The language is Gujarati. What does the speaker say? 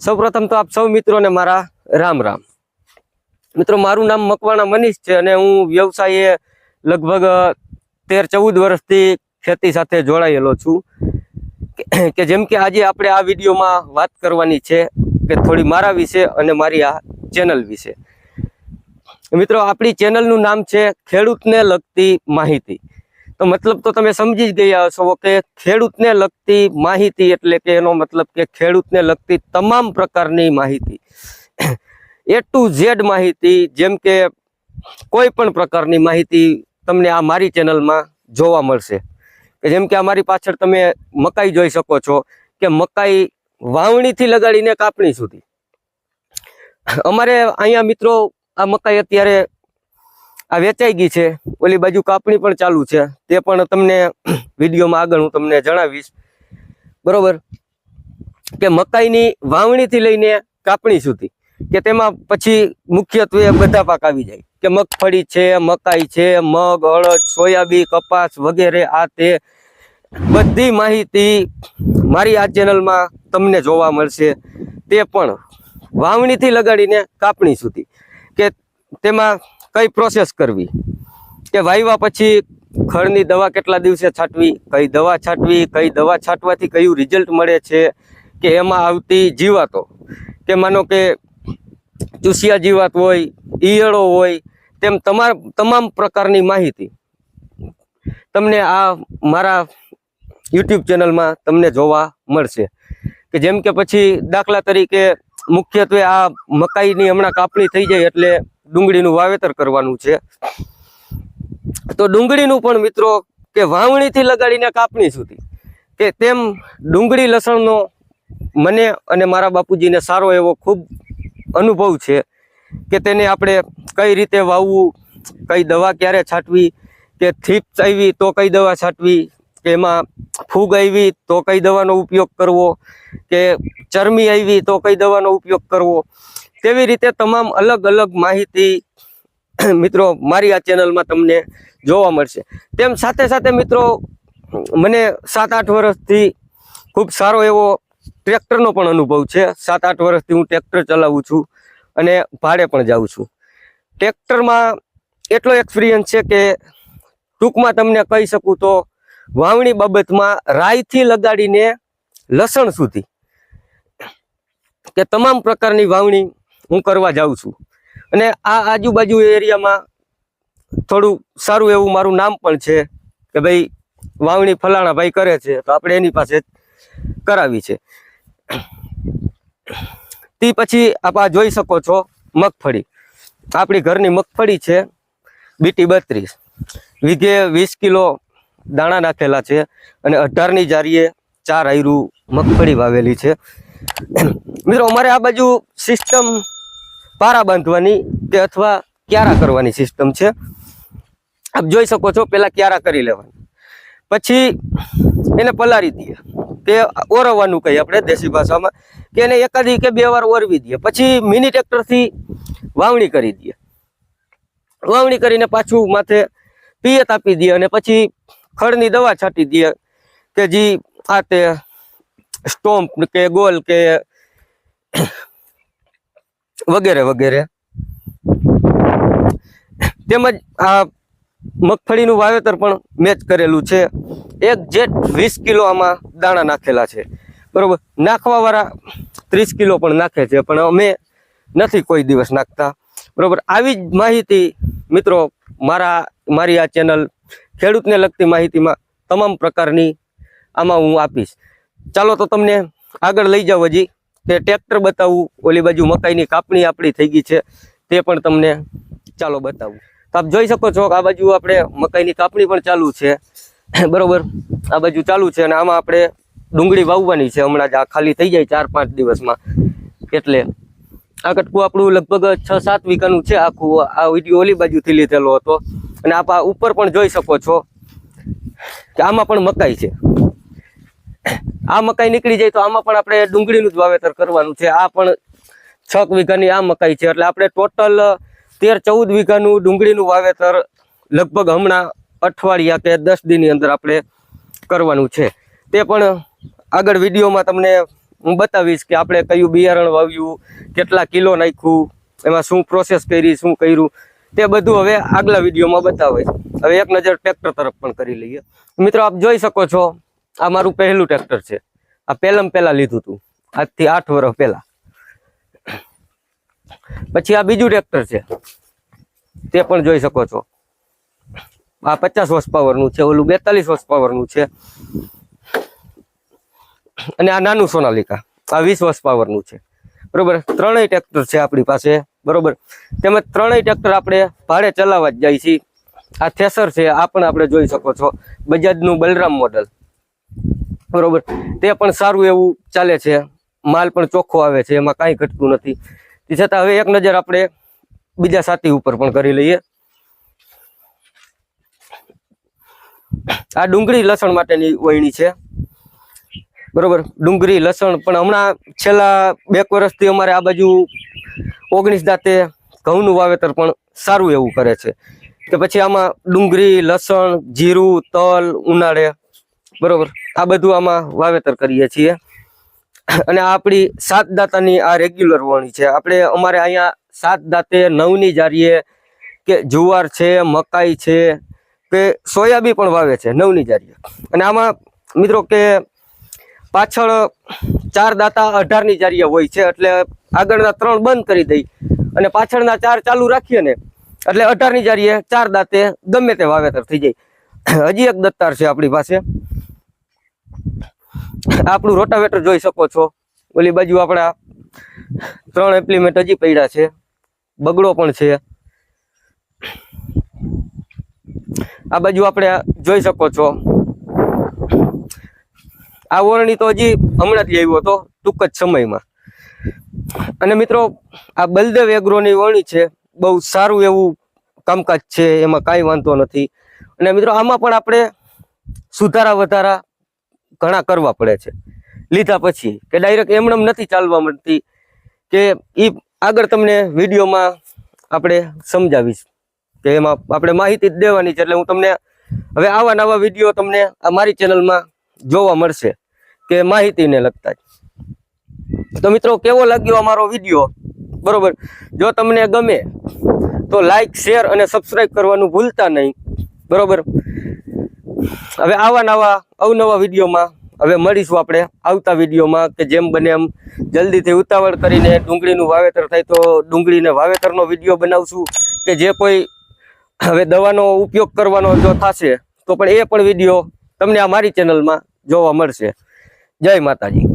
સૌપ્રથમ તો આપ સૌ મિત્રોને મારા રામ રામ। મિત્રો, મારું નામ મકવાણા મનીષ છે અને હું વ્યવસાયે લગભગ 13-14 વર્ષથી ખેતી સાથે જોડાયેલો છું। કે જેમ કે આજે આપણે આ વિડીયોમાં વાત કરવાની છે કે થોડી મારા વિશે અને મારી આ ચેનલ વિશે। મિત્રો, આપણી ચેનલનું નામ છે ખેડૂતને લગતી માહિતી। તો મતલબ તો તમે સમજી જ ગયા હશો કે ખેડૂતને લગતી માહિતી એટલે કે એનો મતલબ કે ખેડૂતને લગતી તમામ પ્રકારની માહિતી, A to Z માહિતી, જેમ કે કોઈ પણ પ્રકારની માહિતી તમને આ મારી ચેનલમાં જોવા મળશે। કે જેમ કે અમારી પાછળ તમે મકાઈ જોઈ શકો છો કે મકાઈ વાવણીથી લગાડીને કાપણી સુધી અમારે અહીંયા મિત્રો આ મકાઈ અત્યારે આ વેચાઈ ગઈ છે, ઓલી બાજુ કાપણી પણ ચાલુ છે, તે પણ તમને વિડીયોમાં આગળ હું તમને જણાવીશ, બરોબર? કે મકાઈની વાવણીથી લઈને કાપણી સુધી કે તેમાં પછી મુખ્યત્વે બધા પાક આવી જાય કે મગફળી છે, મકાઈ છે, મગ, અડદ, સોયાબીન, કપાસ વગેરે આ તે બધી માહિતી મારી આ ચેનલમાં તમને જોવા મળશે। તે પણ વાવણીથી લગાડીને કાપણી સુધી કે તેમાં કઈ પ્રોસેસ કરવી, કે વાવ્યા પછી ખડની દવા કેટલા દિવસે છાંટવી, કઈ દવા છાંટવી, કઈ દવા છાંટવાથી કયું રિઝલ્ટ મળે છે, કે એમાં આવતી જીવાતો, કે માનો કે ચૂસિયા જીવાત હોય, ઈયળો હોય, તેમ તમામ પ્રકારની માહિતી તમને આ મારા YouTube ચેનલમાં તમને જોવા મળશે। કે જેમ કે પછી દાખલા તરીકે મુખ્યત્વે આ મકાઈની હમણાં કાપણી થઈ જાય એટલે ડુંગળીનું વાવેતર કરવાનું છે, તો ડુંગળીનું પણ મિત્રો કે વાવણીથી લગાડીને કાપણી સુધી કે તેમ ડુંગળી લસણનો મને અને મારા બાપુજીને સારો એવો ખૂબ અનુભવ છે કે તેને આપણે કઈ રીતે વાવવું, કઈ દવા ક્યારે છાંટવી, કે થીપ્સ આવી તો કઈ દવા છાંટવી, કે એમાં ફૂગ આવી તો કઈ દવાનો ઉપયોગ કરવો, કે ચરમી આવી તો કઈ દવાનો ઉપયોગ કરવો, તેવી રીતે તમામ અલગ અલગ માહિતી મિત્રો મારી આ ચેનલમાં તમને જોવા મળશે। તેમ સાથે સાથે મિત્રો મને 7-8 વર્ષથી ખૂબ સારો એવો ટ્રેક્ટરનો પણ અનુભવ છે। 7-8 વર્ષથી હું ટ્રેક્ટર ચલાવું છું અને ભાડે પણ જાઉં છું। ટ્રેક્ટરમાં એટલો એક્સપિરિયન્સ છે કે ટૂંકમાં તમને કહી શકું તો વાવણી બાબતમાં રાઈથી લગાડીને લસણ સુધી કે તમામ પ્રકારની વાવણી હું કરવા જાઉં છું। અને આ આજુબાજુ એરિયામાં થોડું સારું એવું મારું નામ પણ છે કે ભાઈ વાવણી ફલાણા ભાઈ કરે છે તો આપણે એની પાસે કરાવી છે। તે પછી આપ આ જોઈ શકો છો મગફળી, આપણી ઘરની મગફળી છે BT 32, વીઘે 20 કિલો દાણા નાખેલા છે અને 18ની જારીએ 4 આયરું મગફળી વાવેલી છે। મિત્રો, અમારે આ બાજુ સિસ્ટમ પારા બાંધવાની કે અથવા ક્યારા કરવાની સિસ્ટમ છે। આપ જોઈ શકો છો, પહેલા ક્યારા કરી લેવાની, પછી એને પલારી દઈએ કે ઓરવવાનું કહીએ આપણે દેશી ભાષામાં, કે એને 1 કે 2 વાર ઓરવી દઈએ, પછી મિની ટ્રેક્ટરથી વાવણી કરી દઈએ। વાવણી કરીને પાછું માથે પિયત આપી દઈએ અને પછી ખડની દવા છાંટી દઈએ કે જે આ તે સ્ટોમ્પ કે ગોલ કે વગેરે વગેરે। તેમજ આ મગફળીનું વાવેતર પણ મેચ કરેલું છે। એક્ઝેક્ટ 20 કિલો આમાં દાણા નાખેલા છે, બરોબર? નાખવાવાળા 30 કિલો પણ નાખે છે, પણ અમે નથી કોઈ દિવસ નાખતા, બરોબર? આવી જ માહિતી મિત્રો મારી આ ચેનલ ખેડૂતને લગતી માહિતીમાં તમામ પ્રકારની આમાં હું આપીશ। ચાલો તો તમને આગળ લઈ જાઉં, હજી તે ટ્રેક્ટર બતાવું, ઓલી બાજુ મકાઈની કાપણી આપણી થઈ ગઈ છે તે પણ તમને ચાલો બતાવું। તો આપ જોઈ શકો છો આ બાજુ આપણે મકાઈની કાપણી પણ ચાલુ છે, બરોબર? આ બાજુ ચાલુ છે અને આમાં આપણે ડુંગળી વાવવાની છે હમણાં જ, આ ખાલી થઈ જાય 4-5 દિવસમાં। એટલે આ કટકું આપણું લગભગ 6-7 વીઘાનું છે આખું। આ વિડીયો ઓલી બાજુથી લીધેલો હતો અને આપ આ ઉપર પણ જોઈ શકો છો કે આમાં પણ મકાઈ છે। આ મકાઈ નીકળી જાય તો આમાં પણ આપણે ડુંગળીનું જ વાવેતર કરવાનું છે। આ પણ 6 વીઘાની આ મકાઈ છે, એટલે આપણે ટોટલ 13-14 વીઘાનું ડુંગળીનું વાવેતર લગભગ હમણાં અઠવાડિયા કે 10 દિનની અંદર આપણે કરવાનું છે। તે પણ આગળ વિડીયોમાં તમને હું બતાવીશ કે આપણે કયું બિયારણ વાવ્યું, કેટલા કિલો નાખ્યું, એમાં શું પ્રોસેસ કરી, શું કર્યું, તે બધું હવે આગલા વિડીયોમાં બતાવે. હવે એક નજર ટ્રેક્ટર તરફ પણ કરી લઈએ. મિત્રો આપ જોઈ શકો છો, આ મારું પહેલું ટ્રેક્ટર છે. આ પહેલા લીધું હતું, આજથી 8 વર્ષ પહેલા. પછી આ બીજું ટ્રેક્ટર છે, તે પણ જોઈ શકો છો. આ 50 હોર્સ પાવરનું છે, ઓલું 42 હોર્સ પાવરનું છે, અને આ નાનું સોનાલિકા આ 20 હોર્સ પાવરનું છે. બરોબર, ત્રણેય ટ્રેક્ટર છે આપણી પાસે. બરોબર, તેમજ ત્રણેય ટ્રેક્ટર આપણે ભાડે ચલાવવા જ જાય છે. આ થેસર છે, આ પણ આપણે જોઈ શકો છો, બજાજનું બલરામ મોડલ. બરોબર, તે પણ સારું એવું ચાલે છે, માલ પણ ચોખ્ખો આવે છે, એમાં કાંઈ ઘટતું નથી. તે છતાં હવે એક નજર આપણે બીજા સાથી ઉપર પણ કરી લઈએ. આ ડુંગળી લસણ માટેની વયણી છે. બરોબર, ડુંગળી લસણ પણ હમણાં છેલ્લા 2 વર્ષથી અમારે આ બાજુ 19 દાંતે ઘઉંનું વાવેતર પણ સારું એવું કરે છે. કે પછી આમાં ડુંગળી, લસણ, જીરું, તલ ઉનાળે, બરોબર, આ બધું આમાં વાવેતર કરીએ છીએ. અને આ આપણી 7 દાંતાની આ રેગ્યુલર વણી છે. આપણે અમારે અહીંયા 7 દાંતે 9ની જારીએ કે જુવાર છે, મકાઈ છે, કે સોયાબીન પણ વાવે છે 9ની જારીએ. અને આમાં મિત્રો કે પાછળ 4 દાંતા 18ની જારીએ હોય છે, એટલે આગળના 3 બંધ કરી દઈ અને પાછળના 4 ચાલુ રાખીએ ને, એટલે 18ની જારીએ 4 દાંતે ગમે તે વાવેતર થઈ જાય. હજી એક દત્તાર છે આપણી પાસે. આપણું રોટાવેટર જોઈ શકો છો. ઓલી બાજુ આપણા 3 એપ્લિમેન્ટ હજી પડ્યા છે, બગડો પણ છે. આ બાજુ આપણે જોઈ શકો છો, આ ઓરણી તો હજી હમણાં જ આવ્યો હતો, ટૂંક જ સમયમાં. અને મિત્રો આ બલદેવ એગ્રોની વરણી છે, બહુ સારું એવું કામકાજ છે, એમાં કાંઈ વાંધો નથી. અને મિત્રો આમાં પણ આપણે સુધારા વધારા ઘણા કરવા પડે છે લીધા પછી, કે ડાયરેક્ટ એમનેમ નથી ચાલવા મળતી. કે એ આગળ તમને વિડીયોમાં આપણે સમજાવીશ, કે એમાં આપણે માહિતી જ દેવાની છે. એટલે હું તમને હવે આવા નવા વિડીયો તમને અમારી ચેનલમાં જોવા મળશે, કે માહિતીને લગતા જ. તો મિત્રો કેવો લાગ્યો અમારો વિડીયો? બરોબર, જો તમને ગમે તો લાઈક, શેર અને સબસ્ક્રાઈબ કરવાનું ભૂલતા નહીં. બરોબર, હવે આવા નવા અવનવા વિડીયોમાં હવે મળીશું આપણે આવતા વિડીયોમાં, કે જેમ બને એમ જલ્દીથી ઉતાવળ કરીને ડુંગળીનું વાવેતર થાય તો ડુંગળીને વાવેતરનો વિડીયો બનાવશું. કે જે કોઈ હવે દવાનો ઉપયોગ કરવાનો જો થશે તો પણ એ પણ વિડીયો તમને આ મારી ચેનલમાં જોવા મળશે. જય માતાજી.